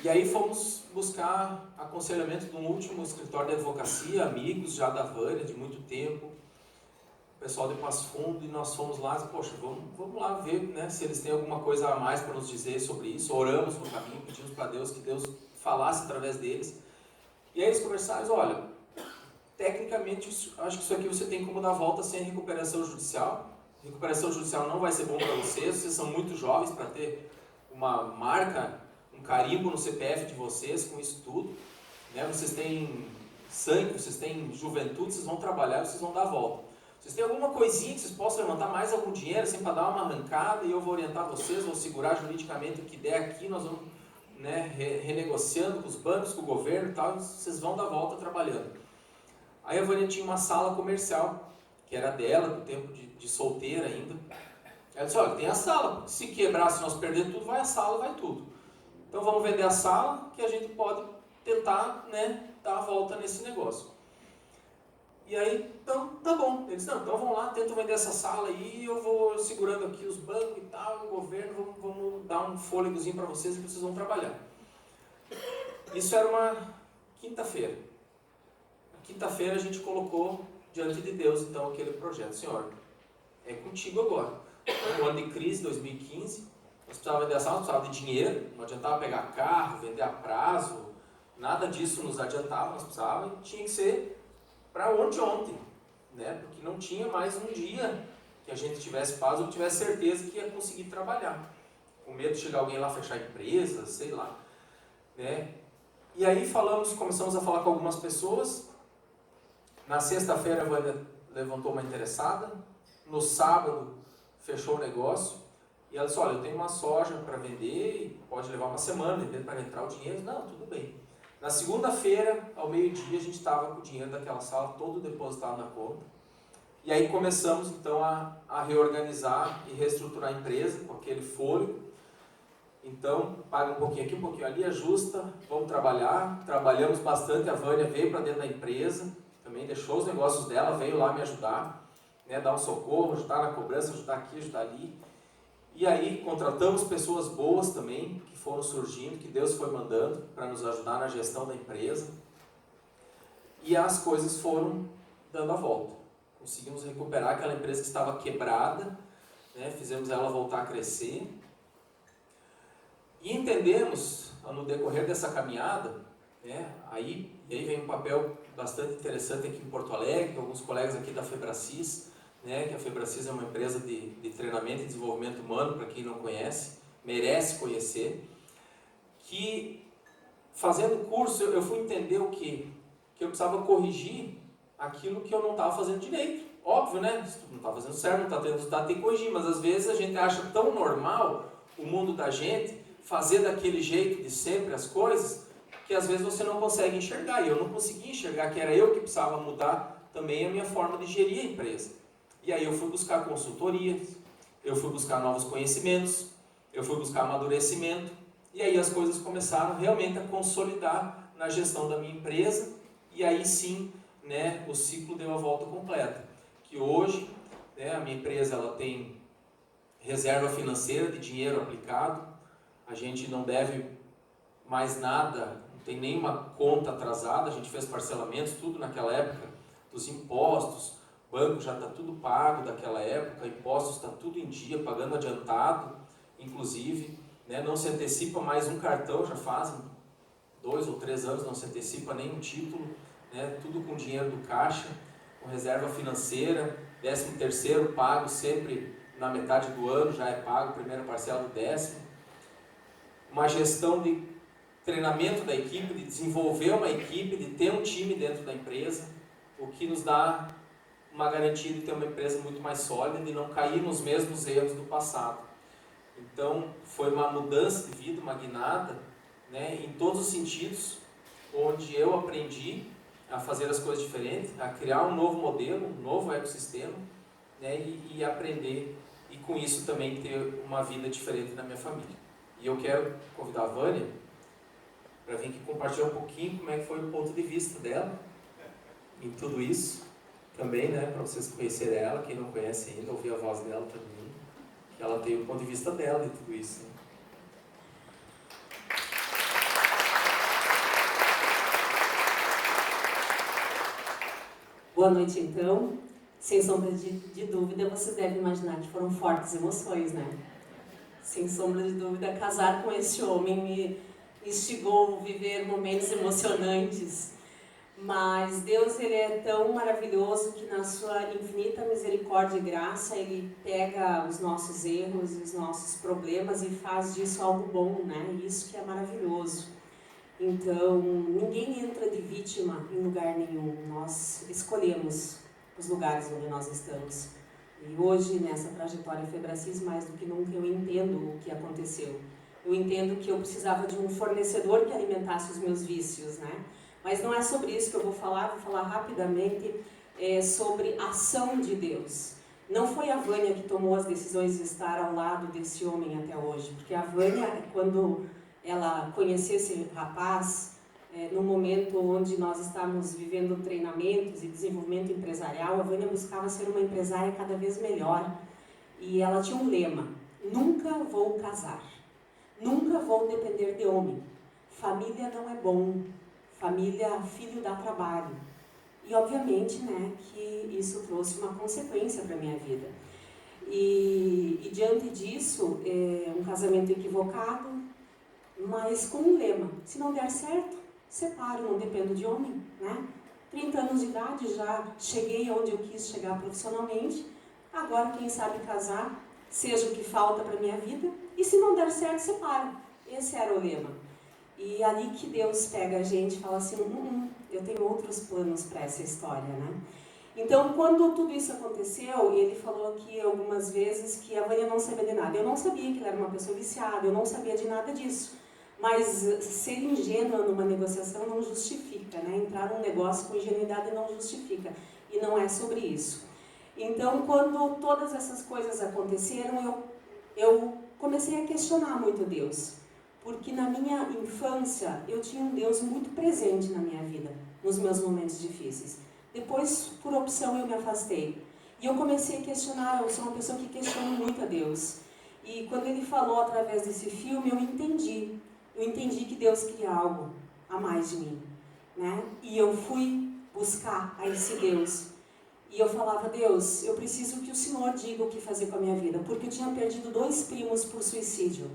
E aí fomos buscar aconselhamento de um último escritório de advocacia, amigos já da Vânia, de muito tempo, o pessoal de Passo Fundo, e nós fomos lá e, poxa, vamos lá ver, né, se eles têm alguma coisa a mais para nos dizer sobre isso. Oramos no caminho, pedimos para Deus que Deus falasse através deles. E aí eles conversaram, olha, tecnicamente acho que isso aqui você tem como dar volta sem recuperação judicial. Recuperação judicial não vai ser bom para vocês são muito jovens para ter uma marca, um carimbo no CPF de vocês com isso tudo, né? Vocês têm sangue, vocês têm juventude, vocês vão trabalhar, vocês vão dar a volta. Vocês têm alguma coisinha que vocês possam levantar mais algum dinheiro assim para dar uma arrancada, e eu vou orientar vocês, vou segurar juridicamente o que der aqui, nós vamos, né, renegociando com os bancos, com o governo e tal, e vocês vão dar a volta trabalhando. Aí a Vânia tinha uma sala comercial, que era dela, do tempo de solteira ainda. Ela disse, olha, tem a sala, se quebrar, se nós perder tudo, vai a sala, vai tudo. Então vamos vender a sala, que a gente pode tentar, né, dar a volta nesse negócio. E aí, então, tá bom. Eles, não, então vamos lá, tentam vender essa sala aí, eu vou segurando aqui os bancos e tal, o governo, vamos dar um fôlegozinho para vocês e vocês vão trabalhar. Isso era uma quinta-feira. Na quinta-feira a gente colocou diante de Deus, então, aquele projeto. Senhor, é contigo agora. Um ano de crise, 2015, nós precisávamos vender a sala, nós precisávamos de dinheiro, não adiantava pegar carro, vender a prazo, nada disso nos adiantava, nós precisávamos, tinha que ser para ontem, né? Porque não tinha mais um dia que a gente tivesse paz ou tivesse certeza que ia conseguir trabalhar. Com medo de chegar alguém lá fechar a empresa, sei lá, né? E aí começamos a falar com algumas pessoas. Na sexta-feira a Vânia levantou uma interessada, no sábado fechou o negócio, e ela disse, olha, eu tenho uma soja para vender, e pode levar uma semana, dependendo para entrar o dinheiro. Não, tudo bem. Na segunda-feira, ao meio-dia, a gente estava com o dinheiro daquela sala todo depositado na conta. E aí começamos então a reorganizar e reestruturar a empresa com aquele fôlego. Então, paga um pouquinho aqui, um pouquinho ali, ajusta, vamos trabalhar. Trabalhamos bastante, a Vânia veio para dentro da empresa, também deixou os negócios dela, veio lá me ajudar, né, dar um socorro, ajudar na cobrança, ajudar aqui, ajudar ali. E aí contratamos pessoas boas também, que foram surgindo, que Deus foi mandando para nos ajudar na gestão da empresa. E as coisas foram dando a volta. Conseguimos recuperar aquela empresa que estava quebrada, né, fizemos ela voltar a crescer. E entendemos, no decorrer dessa caminhada, né, e aí vem um papel bastante interessante aqui em Porto Alegre, alguns colegas aqui da Febracis, né, que a Febracis é uma empresa de treinamento e desenvolvimento humano, para quem não conhece, merece conhecer, que fazendo curso eu fui entender o quê? Que eu precisava corrigir aquilo que eu não estava fazendo direito. Óbvio, né? Se tu não está fazendo certo, não está tendo resultado, tem que corrigir, mas às vezes a gente acha tão normal o mundo da gente fazer daquele jeito de sempre as coisas, que às vezes você não consegue enxergar, e eu não conseguia enxergar que era eu que precisava mudar também a minha forma de gerir a empresa. E aí eu fui buscar consultoria, eu fui buscar novos conhecimentos, eu fui buscar amadurecimento, e aí as coisas começaram realmente a consolidar na gestão da minha empresa, e aí sim, né, o ciclo deu a volta completa. Que hoje, né, a minha empresa ela tem reserva financeira de dinheiro aplicado, a gente não deve mais nada, não tem nenhuma conta atrasada, a gente fez parcelamentos, tudo naquela época, dos impostos, banco já está tudo pago daquela época, impostos está tudo em dia, pagando adiantado, inclusive, né, não se antecipa mais um cartão, já fazem 2 ou 3 anos, não se antecipa nenhum título, né, tudo com dinheiro do caixa, com reserva financeira, 13º pago sempre na metade do ano, já é pago, primeira parcela do 10º, uma gestão de treinamento da equipe, de desenvolver uma equipe, de ter um time dentro da empresa, o que nos dá uma garantia de ter uma empresa muito mais sólida e de não cair nos mesmos erros do passado. Então, foi uma mudança de vida, uma guinada, né, em todos os sentidos, onde eu aprendi a fazer as coisas diferentes, a criar um novo modelo, um novo ecossistema, né, e aprender, e com isso também ter uma vida diferente na minha família. E eu quero convidar a Vânia para vir aqui compartilhar um pouquinho como é que foi o ponto de vista dela em tudo isso, também, né, para vocês conhecerem ela, quem não conhece ainda, ouvir a voz dela também, que ela tem o ponto de vista dela de tudo isso, né? Boa noite, então. Sem sombra de dúvida, vocês devem imaginar que foram fortes emoções, né? Sem sombra de dúvida, casar com esse homem me instigou a viver momentos emocionantes. Mas Deus, Ele é tão maravilhoso que na sua infinita misericórdia e graça, Ele pega os nossos erros e os nossos problemas e faz disso algo bom, né? Isso que é maravilhoso. Então, ninguém entra de vítima em lugar nenhum. Nós escolhemos os lugares onde nós estamos. E hoje, nessa trajetória Febracis, mais do que nunca, eu entendo o que aconteceu. Eu entendo que eu precisava de um fornecedor que alimentasse os meus vícios, né? Mas não é sobre isso que eu vou falar rapidamente sobre a ação de Deus. Não foi a Vânia que tomou as decisões de estar ao lado desse homem até hoje, porque a Vânia, quando ela conheceu esse rapaz, no momento onde nós estávamos vivendo treinamentos e desenvolvimento empresarial, a Vânia buscava ser uma empresária cada vez melhor. E ela tinha um lema: nunca vou casar, nunca vou depender de homem. Família não é bom, família, filho dá trabalho. E obviamente, né, que isso trouxe uma consequência para a minha vida. E diante disso, um casamento equivocado, mas com um lema: se não der certo, separo, não dependo de homem, né? 30 anos de idade, já cheguei onde eu quis chegar profissionalmente. Agora, quem sabe casar, seja o que falta para a minha vida. E se não der certo, separa. Esse era o lema. E ali que Deus pega a gente e fala assim, eu tenho outros planos para essa história, né? Então, quando tudo isso aconteceu, ele falou aqui algumas vezes que a Vânia não sabia de nada. Eu não sabia que ela era uma pessoa viciada, eu não sabia de nada disso. Mas ser ingênua numa negociação não justifica, né? Entrar num negócio com ingenuidade não justifica. E não é sobre isso. Então, quando todas essas coisas aconteceram, eu comecei a questionar muito Deus. Porque na minha infância, eu tinha um Deus muito presente na minha vida, nos meus momentos difíceis. Depois, por opção, eu me afastei. E eu comecei a questionar, eu sou uma pessoa que questiona muito a Deus. E quando ele falou através desse filme, eu entendi. Eu entendi que Deus queria algo a mais de mim, né? E eu fui buscar a esse Deus. E eu falava, Deus, eu preciso que o Senhor diga o que fazer com a minha vida. Porque eu tinha perdido 2 primos por suicídio.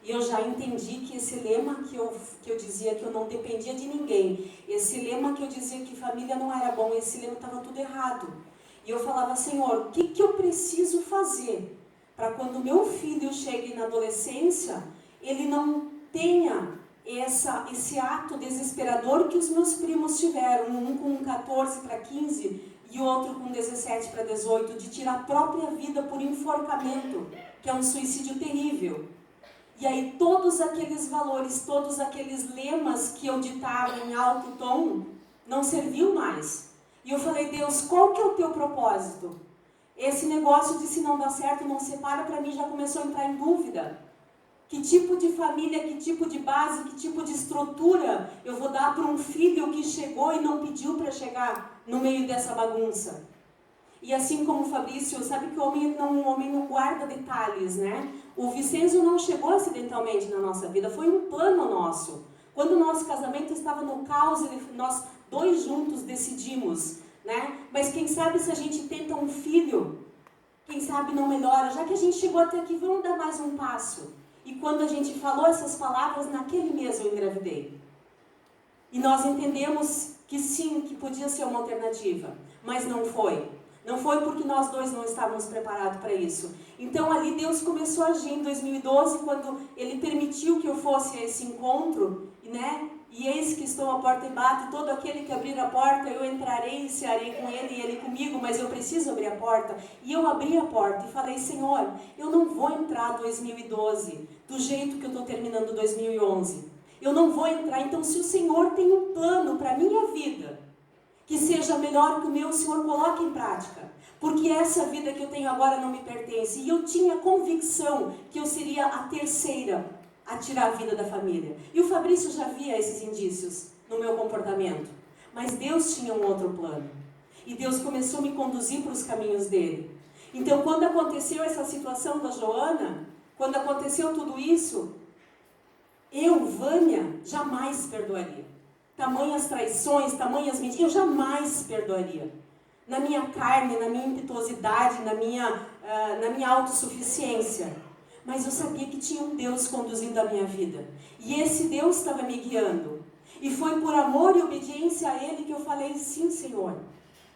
E eu já entendi que esse lema que eu dizia que eu não dependia de ninguém, esse lema que eu dizia que família não era bom, esse lema estava tudo errado. E eu falava, Senhor, o que eu preciso fazer para quando meu filho chegue na adolescência, ele não tenha esse ato desesperador que os meus primos tiveram, um com 14 para 15 e o outro com 17 para 18, de tirar a própria vida por enforcamento, que é um suicídio terrível. E aí todos aqueles valores, todos aqueles lemas que eu ditava em alto tom, não serviu mais. E eu falei, Deus, qual que é o teu propósito? Esse negócio de se não dá certo, não separa, para mim já começou a entrar em dúvida. Que tipo de família, que tipo de base, que tipo de estrutura eu vou dar para um filho que chegou e não pediu para chegar no meio dessa bagunça? E assim como o Fabrício, sabe que o homem não guarda detalhes, né? O Vicenzo não chegou acidentalmente na nossa vida, foi um plano nosso. Quando o nosso casamento estava no caos, nós 2 juntos decidimos, né? Mas quem sabe se a gente tenta um filho, quem sabe não melhora. Já que a gente chegou até aqui, vamos dar mais um passo. E quando a gente falou essas palavras, naquele mês eu engravidei. E nós entendemos que sim, que podia ser uma alternativa, mas não foi. Não foi porque nós 2 não estávamos preparados para isso. Então ali Deus começou a agir em 2012, quando Ele permitiu que eu fosse a esse encontro, né? E eis que estou à porta e bato, todo aquele que abrir a porta, eu entrarei e cearei com ele e ele comigo, mas eu preciso abrir a porta. E eu abri a porta e falei, Senhor, eu não vou entrar 2012 do jeito que eu estou terminando 2011. Eu não vou entrar, então se o Senhor tem um plano para a minha vida, que seja melhor que o meu, o Senhor coloque em prática. Porque essa vida que eu tenho agora não me pertence. E eu tinha convicção que eu seria a terceira a tirar a vida da família. E o Fabrício já via esses indícios no meu comportamento. Mas Deus tinha um outro plano. E Deus começou a me conduzir para os caminhos dele. Então, quando aconteceu essa situação da Joana, quando aconteceu tudo isso, eu, Vânia, jamais perdoaria. Tamanhas traições, tamanhas mentiras, eu jamais perdoaria. Na minha carne, na minha impetuosidade, na minha autossuficiência. Mas eu sabia que tinha um Deus conduzindo a minha vida. E esse Deus estava me guiando. E foi por amor e obediência a Ele que eu falei, sim, Senhor.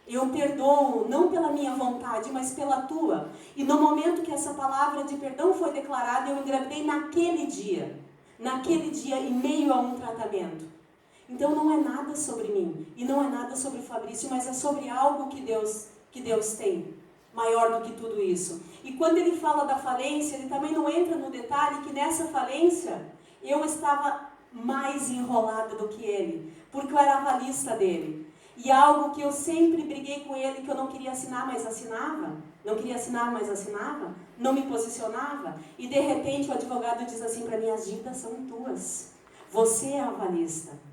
Eu perdoo, não pela minha vontade, mas pela Tua. E no momento que essa palavra de perdão foi declarada, eu engravidei naquele dia. Naquele dia, em meio a um tratamento. Então não é nada sobre mim, e não é nada sobre o Fabrício, mas é sobre algo que Deus tem, maior do que tudo isso. E quando ele fala da falência, ele também não entra no detalhe que nessa falência, eu estava mais enrolada do que ele, porque eu era avalista dele. E algo que eu sempre briguei com ele, que eu não queria assinar, mas assinava, não queria assinar, mas assinava, não me posicionava, e de repente o advogado diz assim para mim, as dívidas são tuas, você é avalista.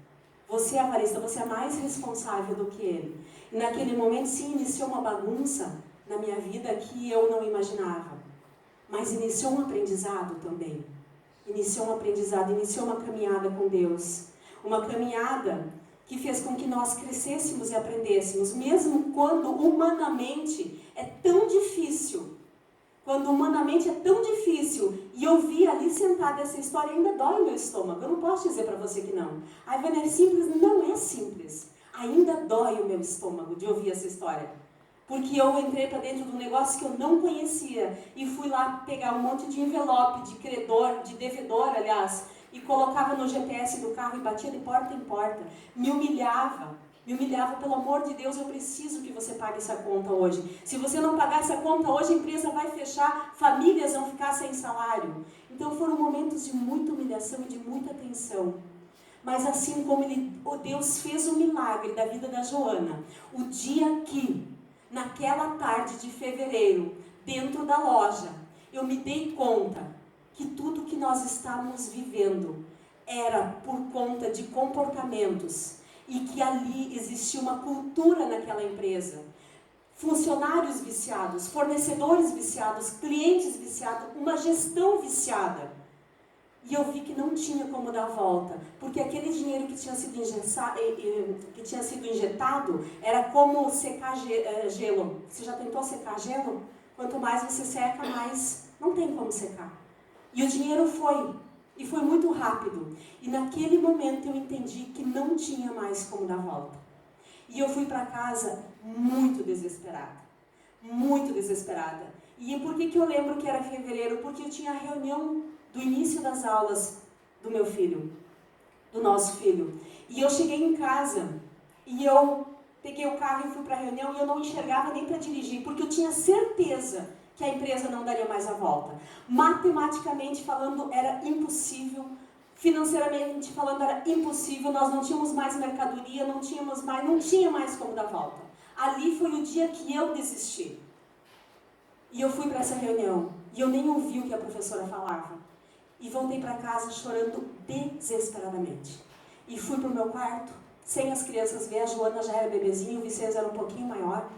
Você é avalista, você é mais responsável do que ele. E naquele momento, sim, iniciou uma bagunça na minha vida que eu não imaginava. Mas iniciou um aprendizado também. Iniciou um aprendizado, iniciou uma caminhada com Deus. Uma caminhada que fez com que nós crescêssemos e aprendêssemos, mesmo quando humanamente é tão difícil. Quando humanamente é tão difícil, e eu vi ali sentada essa história, ainda dói o meu estômago, eu não posso dizer para você que não. A Ivana é simples? Não é simples. Ainda dói o meu estômago de ouvir essa história. Porque eu entrei para dentro de um negócio que eu não conhecia e fui lá pegar um monte de envelope, de credor, de devedor, aliás, e colocava no GPS do carro e batia de porta em porta. Me humilhava, pelo amor de Deus, eu preciso que você pague essa conta hoje. Se você não pagar essa conta hoje, a empresa vai fechar, famílias vão ficar sem salário. Então foram momentos de muita humilhação e de muita tensão. Mas assim como Deus fez o milagre da vida da Joana, o dia que, naquela tarde de fevereiro, dentro da loja, eu me dei conta que tudo que nós estávamos vivendo era por conta de comportamentos e que ali existia uma cultura naquela empresa. Funcionários viciados, fornecedores viciados, clientes viciados, uma gestão viciada. E eu vi que não tinha como dar a volta, porque aquele dinheiro que tinha sido injetado era como secar gelo. Você já tentou secar gelo? Quanto mais você seca, mais não tem como secar. E o dinheiro foi, e foi muito rápido. E naquele momento eu entendi que não tinha mais como dar a volta. E eu fui para casa muito desesperada. Muito desesperada. E por que eu lembro que era fevereiro? Porque eu tinha a reunião do início das aulas do meu filho, do nosso filho. E eu cheguei em casa e eu peguei o carro e fui para a reunião e eu não enxergava nem para dirigir, porque eu tinha certeza que a empresa não daria mais a volta. Matematicamente falando, era impossível. Financeiramente falando, era impossível. Nós não tínhamos mais mercadoria, não tinha mais como dar volta. Ali foi o dia que eu desisti. E eu fui para essa reunião e eu nem ouvi o que a professora falava. E voltei para casa chorando desesperadamente. E fui para o meu quarto, sem as crianças ver. A Joana já era bebezinha, o Vicente era um pouquinho maior.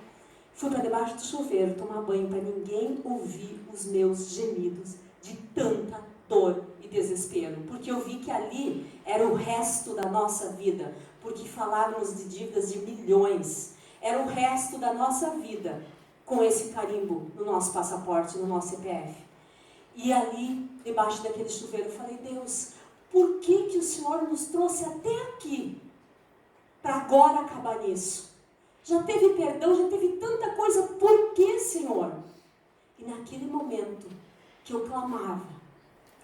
Fui para debaixo do chuveiro tomar banho para ninguém ouvir os meus gemidos de tanta dor e desespero. Porque eu vi que ali era o resto da nossa vida. Porque falávamos de dívidas de milhões. Era o resto da nossa vida com esse carimbo no nosso passaporte, no nosso CPF. E ali, debaixo daquele chuveiro, eu falei, Deus, por que o Senhor nos trouxe até aqui para agora acabar nisso? Já teve perdão, já teve tanta coisa, por que, Senhor? E naquele momento que eu clamava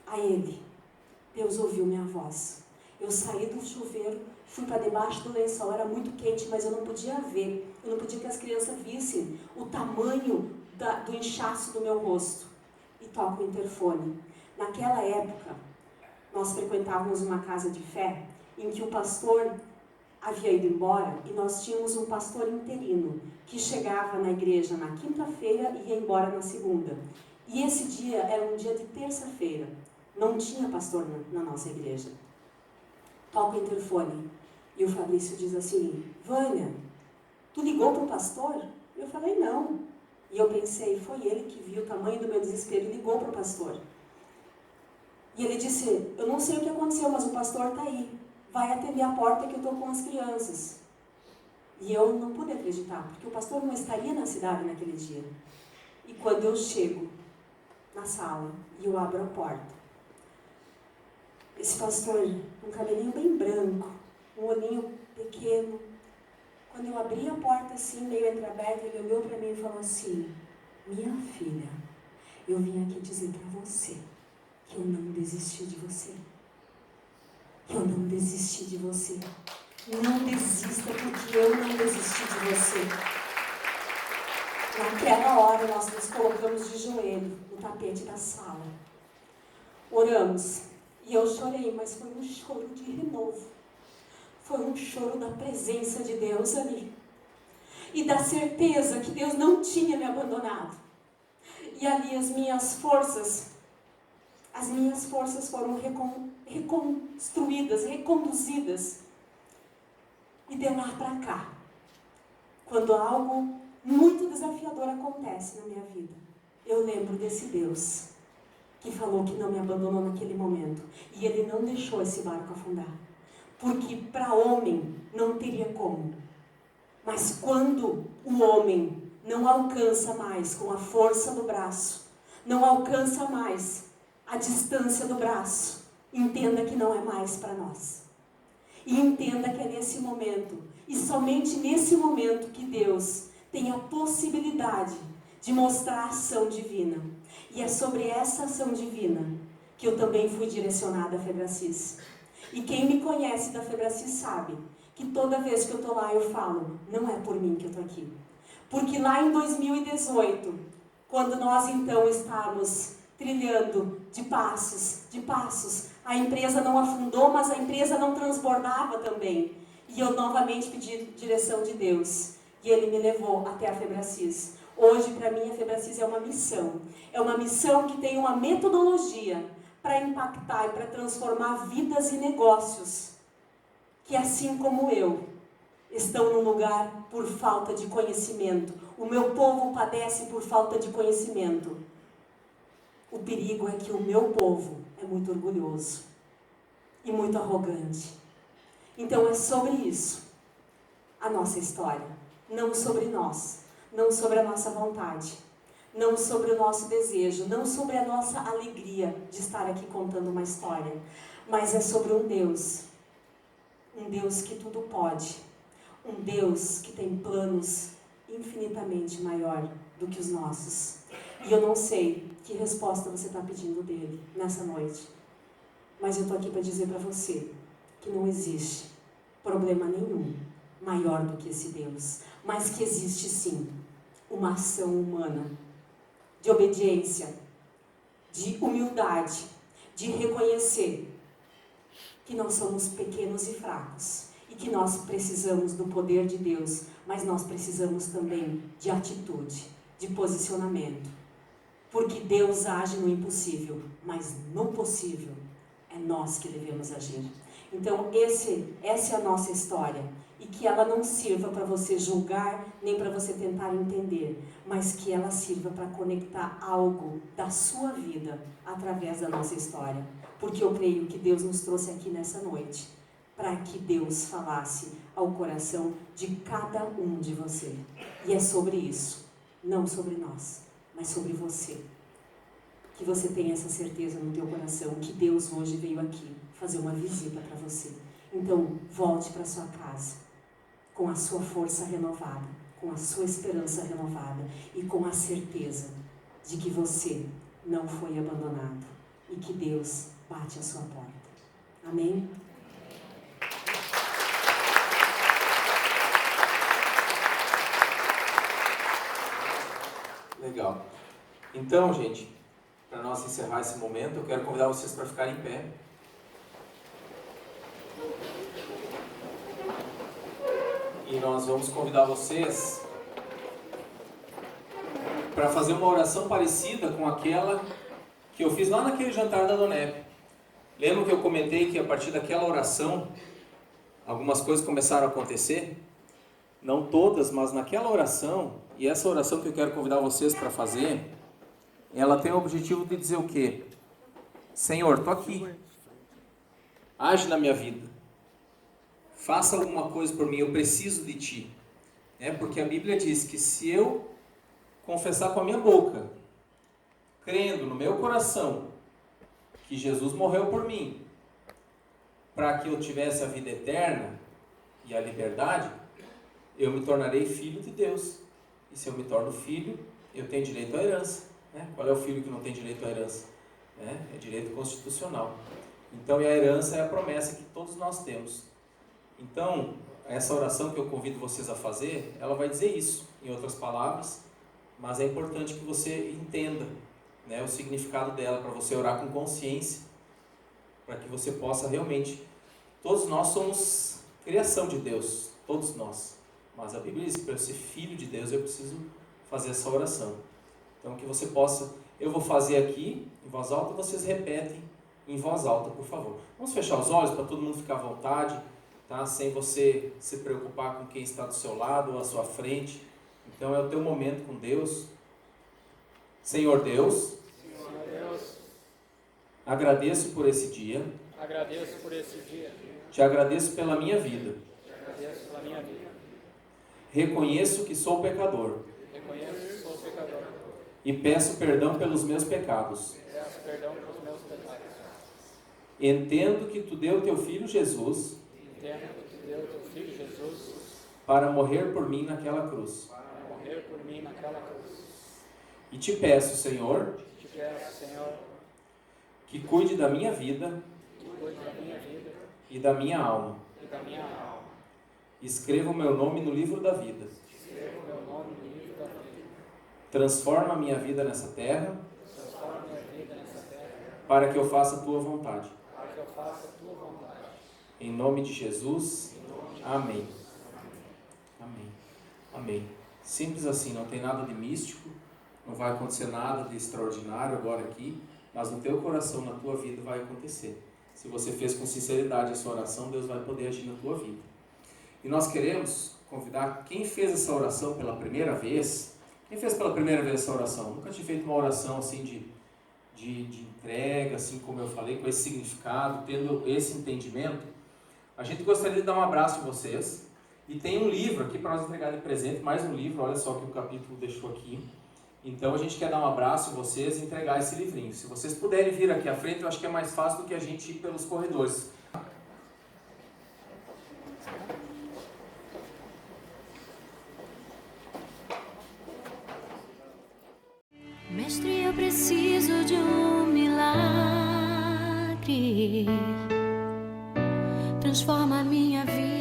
a Ele, Deus ouviu minha voz. Eu saí do chuveiro, fui para debaixo do lençol, era muito quente, mas eu não podia ver, eu não podia que as crianças vissem o tamanho do inchaço do meu rosto. E toco o interfone. Naquela época, nós frequentávamos uma casa de fé em que o pastor havia ido embora e nós tínhamos um pastor interino que chegava na igreja na quinta-feira e ia embora na segunda. E esse dia era um dia de terça-feira. Não tinha pastor na nossa igreja. Toco o interfone e o Fabrício diz assim, Vânia, tu ligou para o pastor? Eu falei, não. E eu pensei, foi ele que viu o tamanho do meu desespero e ligou para o pastor. E ele disse, eu não sei o que aconteceu, mas o pastor está aí. Vai atender a porta que eu estou com as crianças. E eu não pude acreditar, porque o pastor não estaria na cidade naquele dia. E quando eu chego na sala e eu abro a porta, esse pastor, um cabelinho bem branco, um olhinho pequeno, quando eu abri a porta assim, meio entreaberta, ele olhou para mim e falou assim, minha filha, eu vim aqui dizer para você que eu não desisti de você. Que eu não desisti de você. Não desista porque eu não desisti de você. Naquela hora nós nos colocamos de joelho no tapete da sala. Oramos. E eu chorei, mas foi um choro de renovo. Foi um choro da presença de Deus ali. E da certeza que Deus não tinha me abandonado. E ali as minhas forças foram reconstruídas, reconduzidas. E de lá para cá, quando algo muito desafiador acontece na minha vida, eu lembro desse Deus que falou que não me abandonou naquele momento. E Ele não deixou esse barco afundar. Porque para homem não teria como. Mas quando o homem não alcança mais com a força do braço, não alcança mais a distância do braço, entenda que não é mais para nós. E entenda que é nesse momento, e somente nesse momento, que Deus tem a possibilidade de mostrar a ação divina. E é sobre essa ação divina que eu também fui direcionada a Febracis. E quem me conhece da Febracis sabe que toda vez que eu estou lá eu falo, não é por mim que eu estou aqui. Porque lá em 2018, quando nós então estávamos trilhando de passos, a empresa não afundou, mas a empresa não transbordava também. E eu novamente pedi direção de Deus. E Ele me levou até a Febracis. Hoje, para mim, a Febracis é uma missão. É uma missão que tem uma metodologia para impactar e para transformar vidas e negócios. Que assim como eu, estão num lugar por falta de conhecimento. O meu povo padece por falta de conhecimento. O perigo é que o meu povo é muito orgulhoso e muito arrogante. Então é sobre isso a nossa história, não sobre nós, não sobre a nossa vontade, não sobre o nosso desejo, não sobre a nossa alegria de estar aqui contando uma história, mas é sobre um Deus que tudo pode, um Deus que tem planos infinitamente maior do que os nossos. E eu não sei que resposta você está pedindo dele nessa noite, mas eu estou aqui para dizer para você que não existe problema nenhum maior do que esse Deus, mas que existe sim uma ação humana de obediência, de humildade, de reconhecer que nós somos pequenos e fracos e que nós precisamos do poder de Deus, mas nós precisamos também de atitude, de posicionamento, porque Deus age no impossível, mas no possível é nós que devemos agir. Então essa é a nossa história, e que ela não sirva para você julgar, nem para você tentar entender, mas que ela sirva para conectar algo da sua vida através da nossa história. Porque eu creio que Deus nos trouxe aqui nessa noite para que Deus falasse ao coração de cada um de você. E é sobre isso, não sobre nós, mas sobre você. Que você tenha essa certeza no teu coração que Deus hoje veio aqui fazer uma visita para você. Então, volte para sua casa com a sua força renovada, com a sua esperança renovada e com a certeza de que você não foi abandonado e que Deus bate a sua porta. Amém? Legal. Então, gente, para nós encerrar esse momento, eu quero convidar vocês para ficarem em pé. E nós vamos convidar vocês para fazer uma oração parecida com aquela que eu fiz lá naquele jantar da Dona Hebe. Lembra que eu comentei que a partir daquela oração, algumas coisas começaram a acontecer? Não todas, mas naquela oração, e essa oração que eu quero convidar vocês para fazer, ela tem o objetivo de dizer o quê? Senhor, estou aqui. Age na minha vida. Faça alguma coisa por mim, eu preciso de Ti. Porque a Bíblia diz que se eu confessar com a minha boca, crendo no meu coração, que Jesus morreu por mim, para que eu tivesse a vida eterna e a liberdade, eu me tornarei filho de Deus. E se eu me torno filho, eu tenho direito à herança. Qual é o filho que não tem direito à herança? É direito constitucional. Então, e a herança é a promessa que todos nós temos. Então, essa oração que eu convido vocês a fazer, ela vai dizer isso, em outras palavras, mas é importante que você entenda, o significado dela, para você orar com consciência, para que você possa realmente... Todos nós somos criação de Deus, todos nós. Mas a Bíblia diz que para eu ser filho de Deus, eu preciso fazer essa oração. Então, que você possa... Eu vou fazer aqui, em voz alta, vocês repetem em voz alta, por favor. Vamos fechar os olhos para todo mundo ficar à vontade, tá? Sem você se preocupar com quem está do seu lado ou à sua frente. Então, é o teu momento com Deus. Senhor Deus, agradeço por esse dia. Agradeço por esse dia. Te agradeço pela minha vida. Te agradeço pela minha vida. Reconheço que sou pecador. Reconheço que sou pecador. E peço perdão pelos meus pecados. Peço perdão pelos meus pecados. Entendo que Tu deu Teu Filho Jesus eterno que deu teu Filho Jesus para morrer por mim naquela cruz. para morrer por mim naquela cruz. E te peço, Senhor, Te peço, Senhor, que cuide da minha vida que cuide da minha vida e da minha alma. e da minha alma. Escreva o meu nome no livro da vida. Escreva o meu nome no livro da vida. Transforma a minha vida nessa terra, Transforma a minha vida nessa terra, para que eu faça a tua vontade. para que eu faça a tua vontade. Em nome de Jesus. Amém. Amém. Amém. Simples assim, não tem nada de místico, não vai acontecer nada de extraordinário agora aqui, mas no teu coração, na tua vida vai acontecer. Se você fez com sinceridade a sua oração, Deus vai poder agir na tua vida. E nós queremos convidar quem fez essa oração pela primeira vez. Quem fez pela primeira vez essa oração? Nunca tinha feito uma oração assim de entrega, assim como eu falei, com esse significado, tendo esse entendimento. A gente gostaria de dar um abraço em vocês. E tem um livro aqui para nós entregar de presente, mais um livro, olha só que o capítulo deixou aqui. Então a gente quer dar um abraço em vocês e entregar esse livrinho. Se vocês puderem vir aqui à frente, eu acho que é mais fácil do que a gente ir pelos corredores. Mestre, eu preciso de um milagre. Transforma a minha vida.